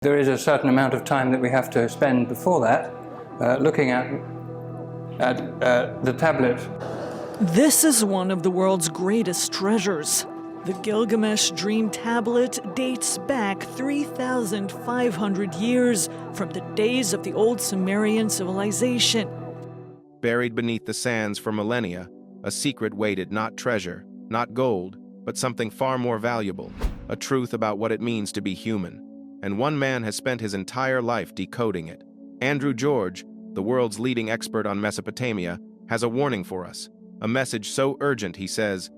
There is a certain amount of time that we have to spend before that looking at the tablet. This is one of the world's greatest treasures. The Gilgamesh Dream Tablet dates back 3,500 years from the days of the old Sumerian civilization. Buried beneath the sands for millennia, a secret waited, not treasure, not gold, but something far more valuable, a truth about what it means to be human. And one man has spent his entire life decoding it. Andrew George, the world's leading expert on Mesopotamia, has a warning for us. A message so urgent, he says,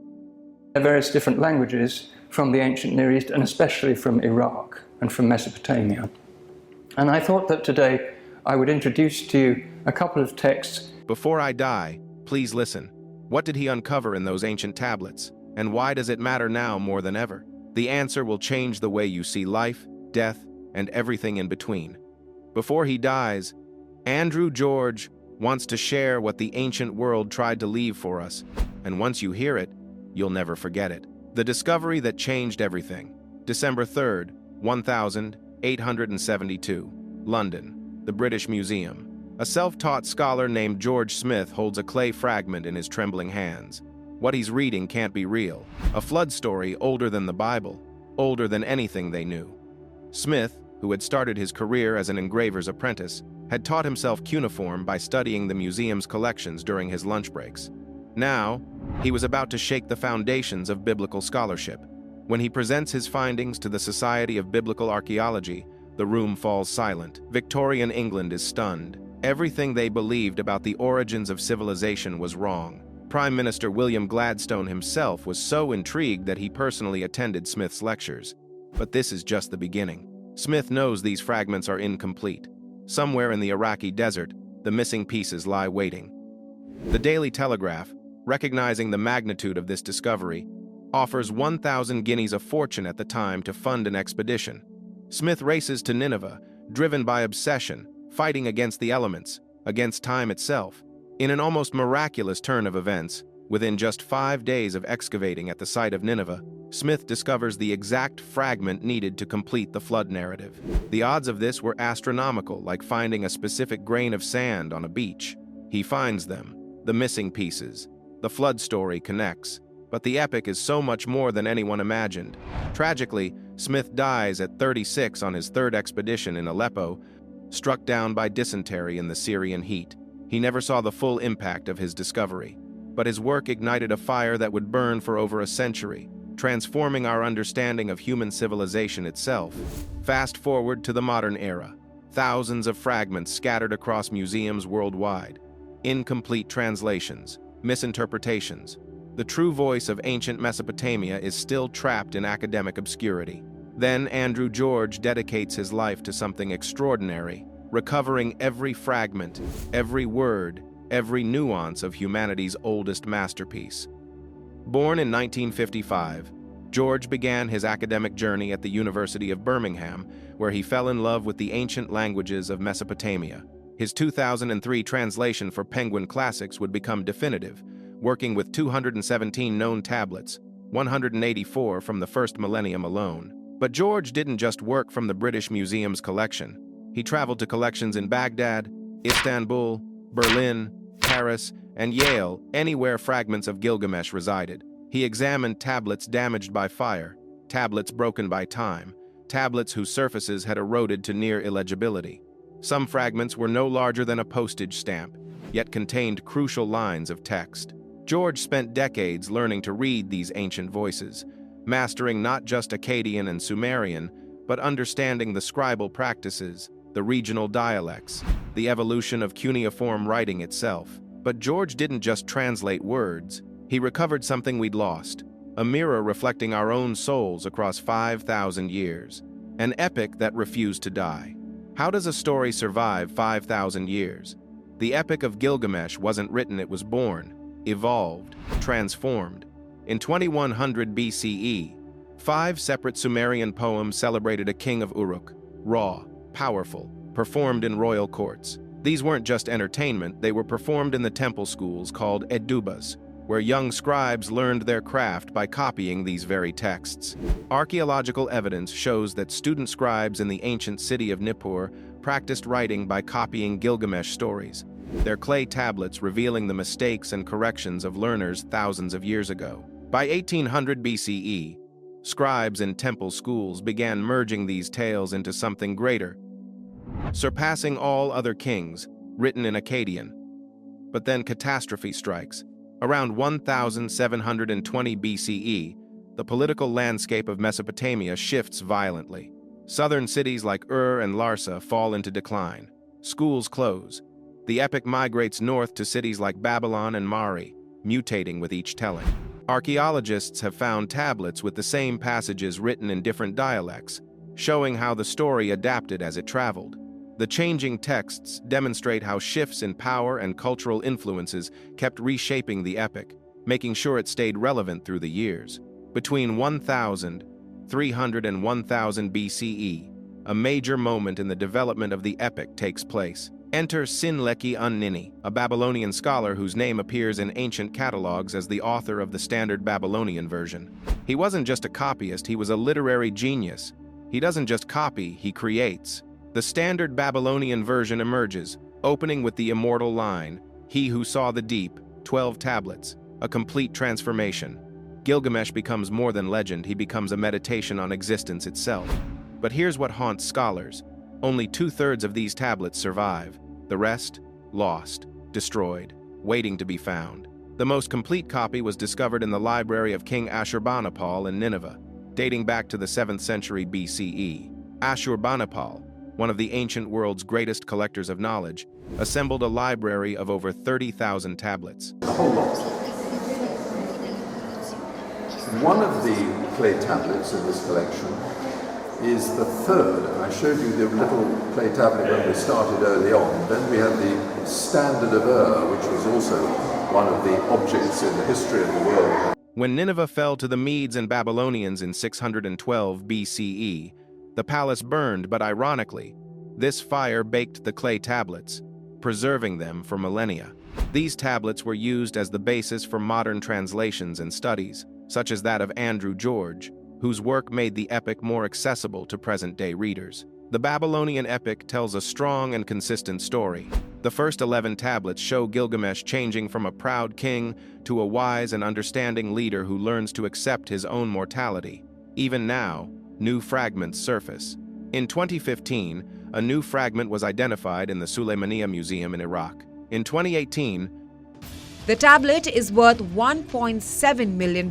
There are various different languages from the ancient Near East, and especially from Iraq and from Mesopotamia. And I thought that today I would introduce to you a couple of texts. Before I die, please listen. What did he uncover in those ancient tablets? And why does it matter now more than ever? The answer will change the way you see life, death, and everything in between. Before he dies, Andrew George wants to share what the ancient world tried to leave for us, and once you hear it, you'll never forget it. The discovery that changed everything. December 3rd, 1872, London, the British Museum. A self-taught scholar named George Smith holds a clay fragment in his trembling hands. What he's reading can't be real. A flood story older than the Bible, older than anything they knew. Smith, who had started his career as an engraver's apprentice, had taught himself cuneiform by studying the museum's collections during his lunch breaks. Now, he was about to shake the foundations of biblical scholarship. When he presents his findings to the Society of Biblical Archaeology, the room falls silent. Victorian England is stunned. Everything they believed about the origins of civilization was wrong. Prime Minister William Gladstone himself was so intrigued that he personally attended Smith's lectures. But this is just the beginning. Smith knows these fragments are incomplete. Somewhere in the Iraqi desert, the missing pieces lie waiting. The Daily Telegraph, recognizing the magnitude of this discovery, offers 1,000 guineas a fortune at the time to fund an expedition. Smith races to Nineveh, driven by obsession, fighting against the elements, against time itself. In an almost miraculous turn of events, within just 5 days of excavating at the site of Nineveh, Smith discovers the exact fragment needed to complete the flood narrative. The odds of this were astronomical, like finding a specific grain of sand on a beach. He finds them, the missing pieces. The flood story connects, but the epic is so much more than anyone imagined. Tragically, Smith dies at 36 on his third expedition in Aleppo, struck down by dysentery in the Syrian heat. He never saw the full impact of his discovery, but his work ignited a fire that would burn for over a century, transforming our understanding of human civilization itself. Fast forward to the modern era. Thousands of fragments scattered across museums worldwide. Incomplete translations, misinterpretations. The true voice of ancient Mesopotamia is still trapped in academic obscurity. Then Andrew George dedicates his life to something extraordinary, recovering every fragment, every word, every nuance of humanity's oldest masterpiece. Born in 1955, George began his academic journey at the University of Birmingham, where he fell in love with the ancient languages of Mesopotamia. His 2003 translation for Penguin Classics would become definitive, working with 217 known tablets, 184 from the first millennium alone. But George didn't just work from the British Museum's collection. He traveled to collections in Baghdad, Istanbul, Berlin, Paris, and Yale, anywhere fragments of Gilgamesh resided. He examined tablets damaged by fire, tablets broken by time, tablets whose surfaces had eroded to near illegibility. Some fragments were no larger than a postage stamp, yet contained crucial lines of text. George spent decades learning to read these ancient voices, mastering not just Akkadian and Sumerian, but understanding the scribal practices, the regional dialects, the evolution of cuneiform writing itself. But George didn't just translate words. He recovered something we'd lost, a mirror reflecting our own souls across 5,000 years, an epic that refused to die. How does a story survive 5,000 years? The Epic of Gilgamesh wasn't written, it was born, evolved, transformed. In 2100 BCE, 5 separate Sumerian poems celebrated a king of Uruk, raw, powerful, performed in royal courts. These weren't just entertainment, they were performed in the temple schools called edubas, where young scribes learned their craft by copying these very texts. Archaeological evidence shows that student scribes in the ancient city of Nippur practiced writing by copying Gilgamesh stories, their clay tablets revealing the mistakes and corrections of learners thousands of years ago. By 1800 BCE, scribes in temple schools began merging these tales into something greater, surpassing all other kings, written in Akkadian. But then catastrophe strikes. Around 1720 BCE, the political landscape of Mesopotamia shifts violently. Southern cities like and Larsa fall into decline. Schools close. The epic migrates north to cities like Babylon and Mari, mutating with each telling. Archaeologists have found tablets with the same passages written in different dialects, showing how the story adapted as it traveled. The changing texts demonstrate how shifts in power and cultural influences kept reshaping the epic, making sure it stayed relevant through the years. Between 1300 and 1000 BCE, a major moment in the development of the epic takes place. Enter Sin-Leqi-un-Nini, a Babylonian scholar whose name appears in ancient catalogs as the author of the Standard Babylonian Version. He wasn't just a copyist, he was a literary genius. He doesn't just copy, he creates. The Standard Babylonian Version emerges, opening with the immortal line, "He who saw the deep, 12 tablets, a complete transformation." Gilgamesh becomes more than legend, he becomes a meditation on existence itself. But here's what haunts scholars. Only 2/3 of these tablets survive. The rest, lost, destroyed, waiting to be found. The most complete copy was discovered in the library of King Ashurbanipal in Nineveh, dating back to the 7th century BCE. Ashurbanipal, one of the ancient world's greatest collectors of knowledge, assembled a library of over 30,000 tablets. A whole lot. One of the clay tablets in this collection is the third. I showed you the little clay tablet when we started early on. Then we had the Standard of which was also one of the objects in the history of the world. When Nineveh fell to the Medes and Babylonians in 612 BCE, the palace burned, but ironically, this fire baked the clay tablets, preserving them for millennia. These tablets were used as the basis for modern translations and studies, such as that of Andrew George, whose work made the epic more accessible to present-day readers. The Babylonian epic tells a strong and consistent story. The first 11 tablets show Gilgamesh changing from a proud king to a wise and understanding leader who learns to accept his own mortality. Even now, new fragments surface. In 2015, a new fragment was identified in the Suleymaniye Museum in Iraq. In 2018, the tablet is worth $1.7 million.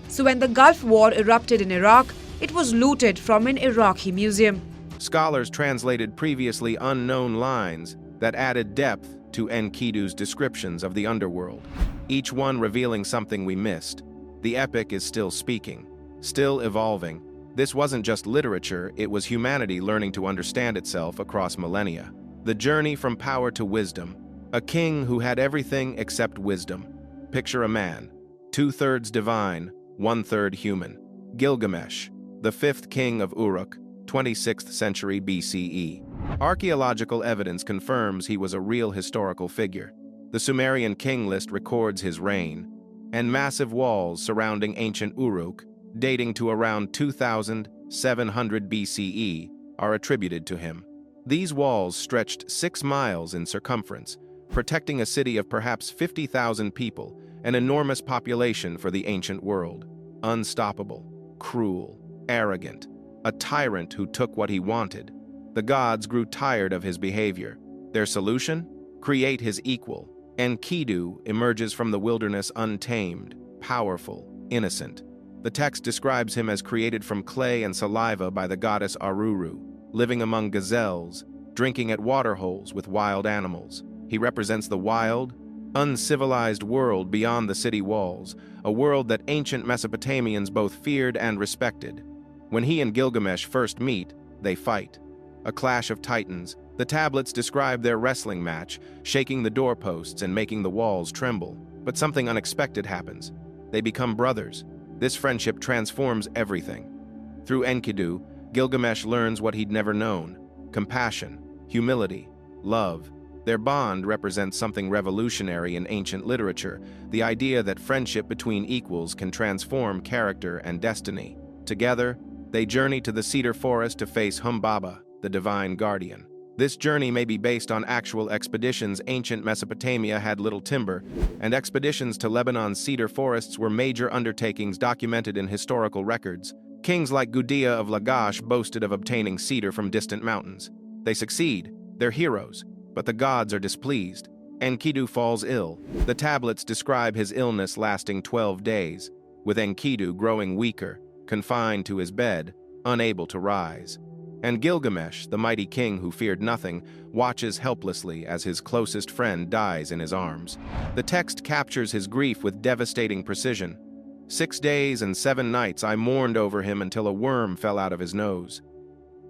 So when the Gulf War erupted in Iraq, it was looted from an Iraqi museum. Scholars translated previously unknown lines that added depth to Enkidu's descriptions of the underworld, each one revealing something we missed. The epic is still speaking, still evolving. This wasn't just literature, it was humanity learning to understand itself across millennia. The journey from power to wisdom. A king who had everything except wisdom. Picture a man, 2/3 divine, 1/3 human. Gilgamesh, the 5th king of Uruk, 26th century BCE. Archaeological evidence confirms he was a real historical figure. The Sumerian king list records his reign, and massive walls surrounding ancient Uruk, dating to around 2700 BCE, are attributed to him. These walls stretched 6 miles in circumference, protecting a city of perhaps 50,000 people, an enormous population for the ancient world. Unstoppable, cruel, arrogant, a tyrant who took what he wanted. The gods grew tired of his behavior. Their solution? Create his equal. Enkidu emerges from the wilderness untamed, powerful, innocent. The text describes him as created from clay and saliva by the goddess Aruru, living among gazelles, drinking at waterholes with wild animals. He represents the wild, uncivilized world beyond the city walls, a world that ancient Mesopotamians both feared and respected. When he and Gilgamesh first meet, they fight. A clash of titans. The tablets describe their wrestling match, shaking the doorposts and making the walls tremble. But something unexpected happens. They become brothers. This friendship transforms everything. Through Enkidu, Gilgamesh learns what he'd never known: compassion, humility, love. Their bond represents something revolutionary in ancient literature, the idea that friendship between equals can transform character and destiny. Together, they journey to the cedar forest to face Humbaba, the divine guardian. This journey may be based on actual expeditions. Ancient Mesopotamia had little timber, and expeditions to Lebanon's cedar forests were major undertakings documented in historical records. Kings like Gudea of Lagash boasted of obtaining cedar from distant mountains. They succeed, they're heroes, but the gods are displeased. Enkidu falls ill. The tablets describe his illness lasting 12 days, with Enkidu growing weaker, confined to his bed, unable to rise. And Gilgamesh, the mighty king who feared nothing, watches helplessly as his closest friend dies in his arms. The text captures his grief with devastating precision. 6 days and 7 nights I mourned over him until a worm fell out of his nose.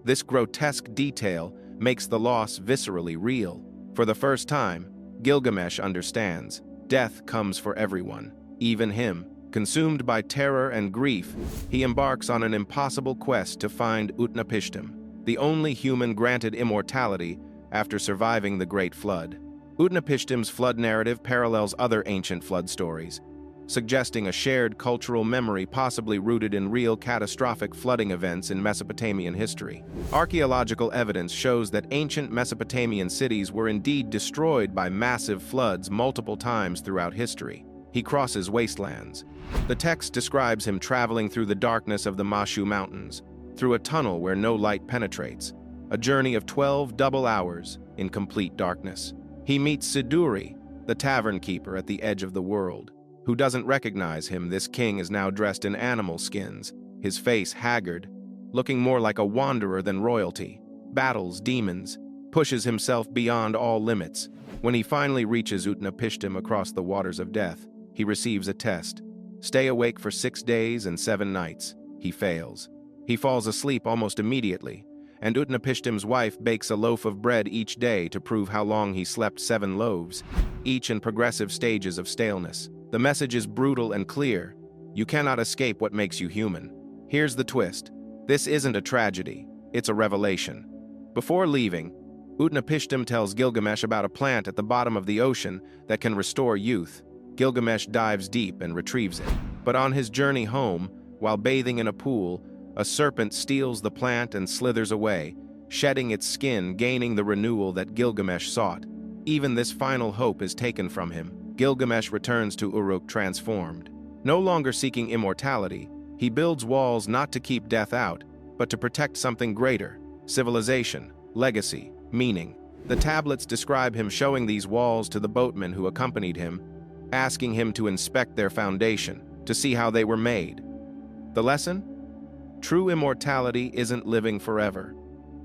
This grotesque detail makes the loss viscerally real. For the first time, Gilgamesh understands. Death comes for everyone, even him. Consumed by terror and grief, he embarks on an impossible quest to find Utnapishtim, the only human granted immortality after surviving the Great Flood. Utnapishtim's flood narrative parallels other ancient flood stories, suggesting a shared cultural memory possibly rooted in real catastrophic flooding events in Mesopotamian history. Archaeological evidence shows that ancient Mesopotamian cities were indeed destroyed by massive floods multiple times throughout history. He crosses wastelands. The text describes him traveling through the darkness of the Mashu Mountains, through a tunnel where no light penetrates, a journey of 12 double hours in complete darkness. He meets Siduri, the tavern keeper at the edge of the world, who doesn't recognize him. This king is now dressed in animal skins, his face haggard, looking more like a wanderer than royalty. Battles demons, pushes himself beyond all limits. When he finally reaches Utnapishtim across the waters of death, he receives a test. Stay awake for 6 days and 7 nights. He fails. He falls asleep almost immediately, and Utnapishtim's wife bakes a loaf of bread each day to prove how long he slept. 7 loaves, each in progressive stages of staleness. The message is brutal and clear. You cannot escape what makes you human. Here's the twist. This isn't a tragedy, it's a revelation. Before leaving, Utnapishtim tells Gilgamesh about a plant at the bottom of the ocean that can restore youth. Gilgamesh dives deep and retrieves it. But on his journey home, while bathing in a pool, a serpent steals the plant and slithers away, shedding its skin, gaining the renewal that Gilgamesh sought. Even this final hope is taken from him. Gilgamesh returns to Uruk transformed. No longer seeking immortality, he builds walls not to keep death out, but to protect something greater: civilization, legacy, meaning. The tablets describe him showing these walls to the boatmen who accompanied him, asking him to inspect their foundation, to see how they were made. The lesson? True immortality isn't living forever.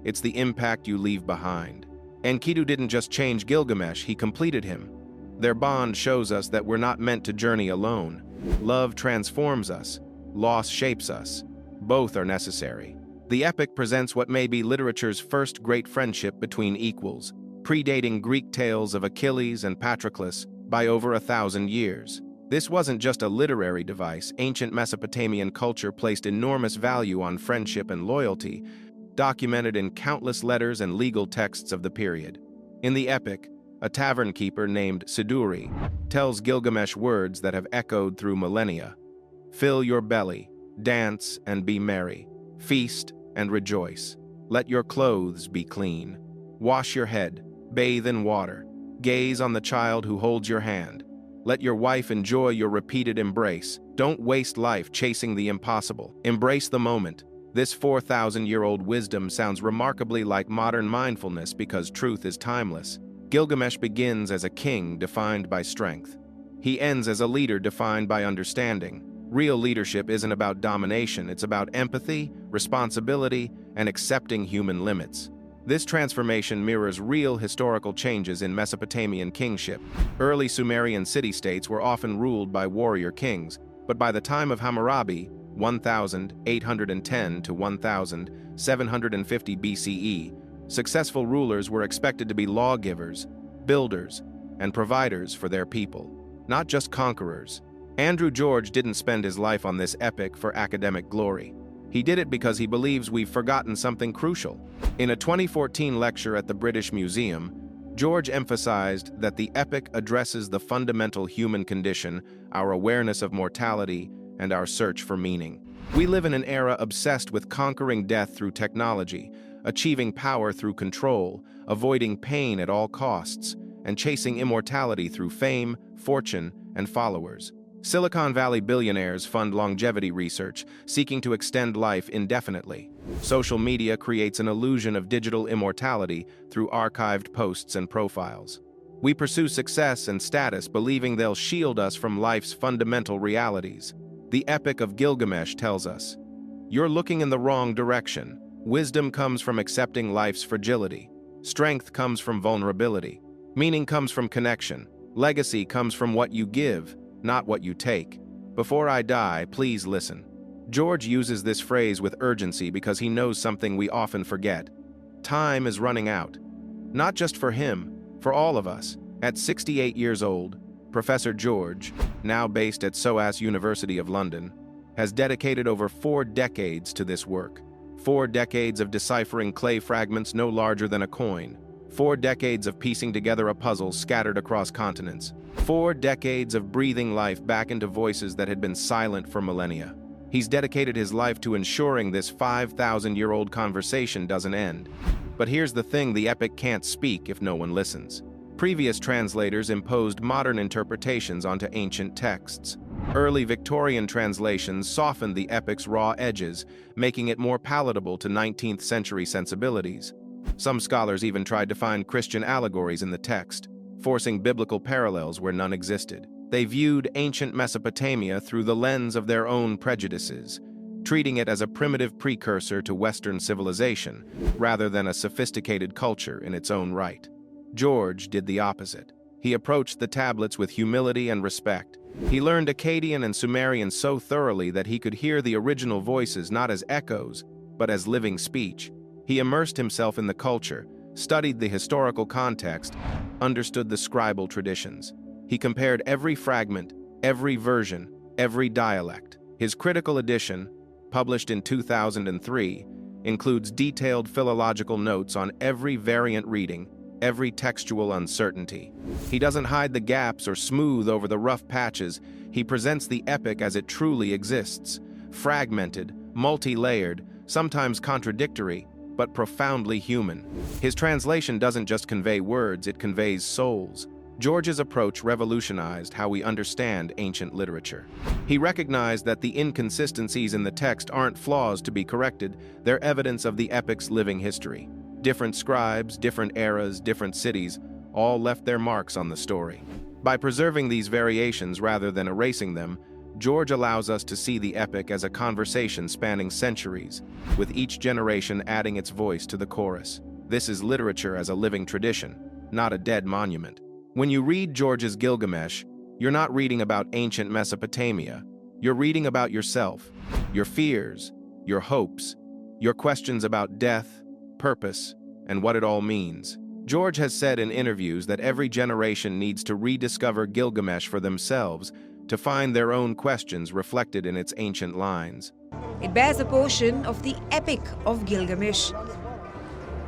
It's the impact you leave behind. Enkidu didn't just change Gilgamesh, he completed him. Their bond shows us that we're not meant to journey alone. Love transforms us. Loss shapes us. Both are necessary. The epic presents what may be literature's first great friendship between equals, predating Greek tales of Achilles and Patroclus by over 1,000 years. This wasn't just a literary device. Ancient Mesopotamian culture placed enormous value on friendship and loyalty, documented in countless letters and legal texts of the period. In the epic, a tavern keeper named Siduri tells Gilgamesh words that have echoed through millennia. Fill your belly, dance and be merry, feast and rejoice. Let your clothes be clean. Wash your head, bathe in water, gaze on the child who holds your hand. Let your wife enjoy your repeated embrace. Don't waste life chasing the impossible. Embrace the moment. This 4,000-year-old wisdom sounds remarkably like modern mindfulness because truth is timeless. Gilgamesh begins as a king defined by strength. He ends as a leader defined by understanding. Real leadership isn't about domination, it's about empathy, responsibility, and accepting human limits. This transformation mirrors real historical changes in Mesopotamian kingship. Early Sumerian city-states were often ruled by warrior kings, but by the time of Hammurabi, 1810 to 1750 BCE, successful rulers were expected to be lawgivers, builders, and providers for their people, not just conquerors. Andrew George didn't spend his life on this epic for academic glory. He did it because he believes we've forgotten something crucial. In a 2014 lecture at the British Museum, George emphasized that the epic addresses the fundamental human condition, our awareness of mortality, and our search for meaning. We live in an era obsessed with conquering death through technology, achieving power through control, avoiding pain at all costs, and chasing immortality through fame, fortune, and followers. Silicon Valley billionaires fund longevity research, seeking to extend life indefinitely. Social media creates an illusion of digital immortality through archived posts and profiles. We pursue success and status, believing they'll shield us from life's fundamental realities. The Epic of Gilgamesh tells us, "You're looking in the wrong direction. Wisdom comes from accepting life's fragility. Strength comes from vulnerability. Meaning comes from connection. Legacy comes from what you give, not what you take. Before I die, please listen." George uses this phrase with urgency because he knows something we often forget. Time is running out. Not just for him, for all of us. At 68 years old, Professor George, now based at SOAS University of London, has dedicated over 4 decades to this work. 4 decades of deciphering clay fragments no larger than a coin. 4 decades of piecing together a puzzle scattered across continents. 4 decades of breathing life back into voices that had been silent for millennia. He's dedicated his life to ensuring this 5,000-year-old conversation doesn't end. But here's the thing, the epic can't speak if no one listens. Previous translators imposed modern interpretations onto ancient texts. Early Victorian translations softened the epic's raw edges, making it more palatable to 19th century sensibilities. Some scholars even tried to find Christian allegories in the text, forcing biblical parallels where none existed. They viewed ancient Mesopotamia through the lens of their own prejudices, treating it as a primitive precursor to Western civilization, rather than a sophisticated culture in its own right. George did the opposite. He approached the tablets with humility and respect. He learned Akkadian and Sumerian so thoroughly that he could hear the original voices not as echoes, but as living speech. He immersed himself in the culture, studied the historical context, understood the scribal traditions. He compared every fragment, every version, every dialect. His critical edition, published in 2003, includes detailed philological notes on every variant reading, every textual uncertainty. He doesn't hide the gaps or smooth over the rough patches. He presents the epic as it truly exists, fragmented, multi-layered, sometimes contradictory, but profoundly human. His translation doesn't just convey words, it conveys souls. George's approach revolutionized how we understand ancient literature. He recognized that the inconsistencies in the text aren't flaws to be corrected, they're evidence of the epic's living history. Different scribes, different eras, different cities, all left their marks on the story. By preserving these variations rather than erasing them, George allows us to see the epic as a conversation spanning centuries, with each generation adding its voice to the chorus. This is literature as a living tradition, not a dead monument. When you read George's Gilgamesh, you're not reading about ancient Mesopotamia. You're reading about yourself, your fears, your hopes, your questions about death, purpose, and what it all means. George has said in interviews that every generation needs to rediscover Gilgamesh for themselves to find their own questions reflected in its ancient lines. It bears a portion of the Epic of Gilgamesh.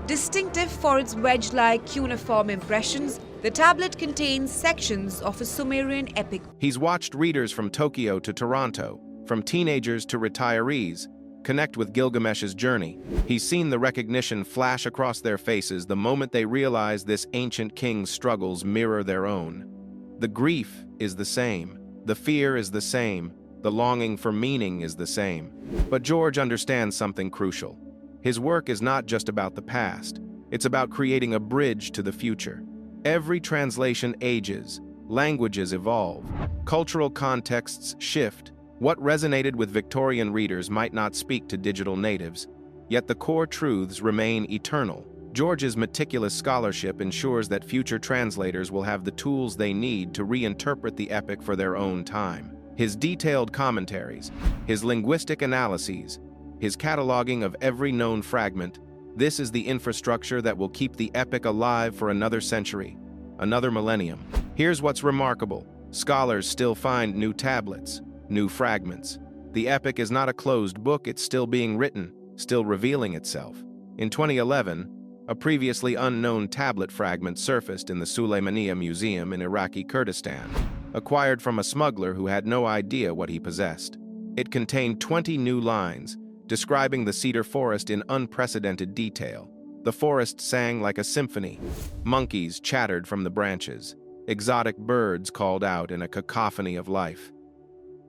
Distinctive for its wedge-like cuneiform impressions, the tablet contains sections of a Sumerian epic. He's watched readers from Tokyo to Toronto, from teenagers to retirees, connect with Gilgamesh's journey. He's seen the recognition flash across their faces the moment they realize this ancient king's struggles mirror their own. The grief is the same, the fear is the same, the longing for meaning is the same. But George understands something crucial. His work is not just about the past, it's about creating a bridge to the future. Every translation ages, languages evolve, cultural contexts shift. What resonated with Victorian readers might not speak to digital natives, yet the core truths remain eternal. George's meticulous scholarship ensures that future translators will have the tools they need to reinterpret the epic for their own time. His detailed commentaries, his linguistic analyses, his cataloging of every known fragment, this is the infrastructure that will keep the epic alive for another century, another millennium. Here's what's remarkable. Scholars still find new tablets, new fragments. The epic is not a closed book, it's still being written, still revealing itself. In 2011, A previously unknown tablet fragment surfaced in the Suleymaniye Museum in Iraqi Kurdistan, acquired from a smuggler who had no idea what he possessed. It contained 20 new lines, describing the cedar forest in unprecedented detail. The forest sang like a symphony. Monkeys chattered from the branches. Exotic birds called out in a cacophony of life.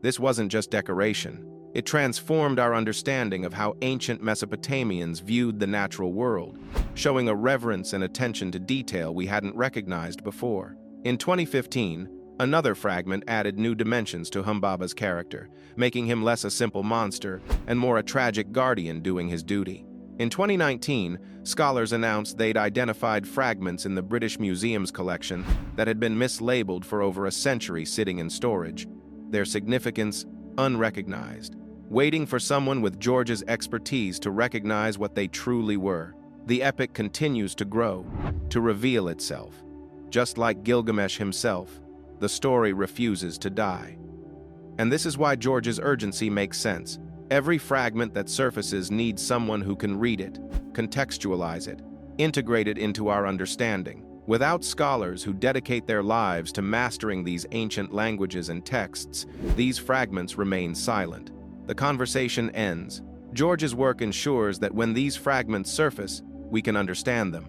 This wasn't just decoration. It transformed our understanding of how ancient Mesopotamians viewed the natural world, showing a reverence and attention to detail we hadn't recognized before. In 2015, another fragment added new dimensions to Humbaba's character, making him less a simple monster and more a tragic guardian doing his duty. In 2019, scholars announced they'd identified fragments in the British Museum's collection that had been mislabeled for over a century sitting in storage, their significance unrecognized, waiting for someone with George's expertise to recognize what they truly were. The epic continues to grow, to reveal itself. Just like Gilgamesh himself, the story refuses to die. And this is why George's urgency makes sense. Every fragment that surfaces needs someone who can read it, contextualize it, integrate it into our understanding. Without scholars who dedicate their lives to mastering these ancient languages and texts, these fragments remain silent. The conversation ends. George's work ensures that when these fragments surface, we can understand them.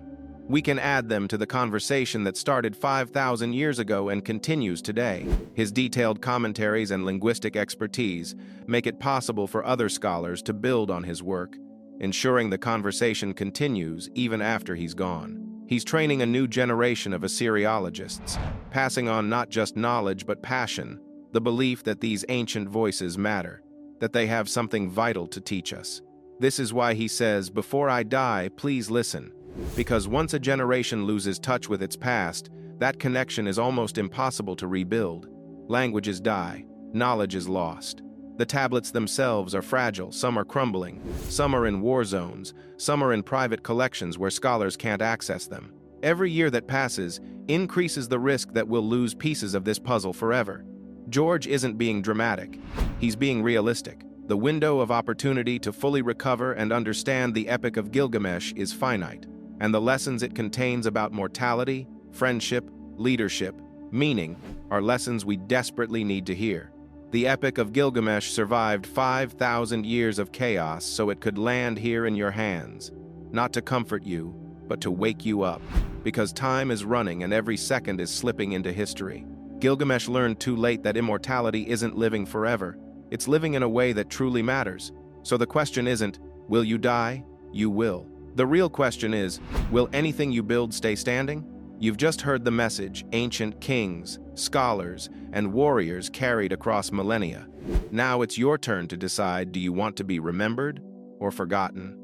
We can add them to the conversation that started 5,000 years ago and continues today. His detailed commentaries and linguistic expertise make it possible for other scholars to build on his work, ensuring the conversation continues even after he's gone. He's training a new generation of Assyriologists, passing on not just knowledge but passion, the belief that these ancient voices matter, that they have something vital to teach us. This is why he says, "Before I die, please listen," because once a generation loses touch with its past, that connection is almost impossible to rebuild. Languages die, knowledge is lost. The tablets themselves are fragile, some are crumbling, some are in war zones, some are in private collections where scholars can't access them. Every year that passes increases the risk that we'll lose pieces of this puzzle forever. George isn't being dramatic, he's being realistic. The window of opportunity to fully recover and understand the Epic of Gilgamesh is finite, and the lessons it contains about mortality, friendship, leadership, meaning are lessons we desperately need to hear. The Epic of Gilgamesh survived 5,000 years of chaos so it could land here in your hands, not to comfort you, but to wake you up, because time is running and every second is slipping into history. Gilgamesh learned too late that immortality isn't living forever, it's living in a way that truly matters. So the question isn't, will you die? You will. The real question is, will anything you build stay standing? You've just heard the message ancient kings, scholars, and warriors carried across millennia. Now it's your turn to decide, do you want to be remembered or forgotten?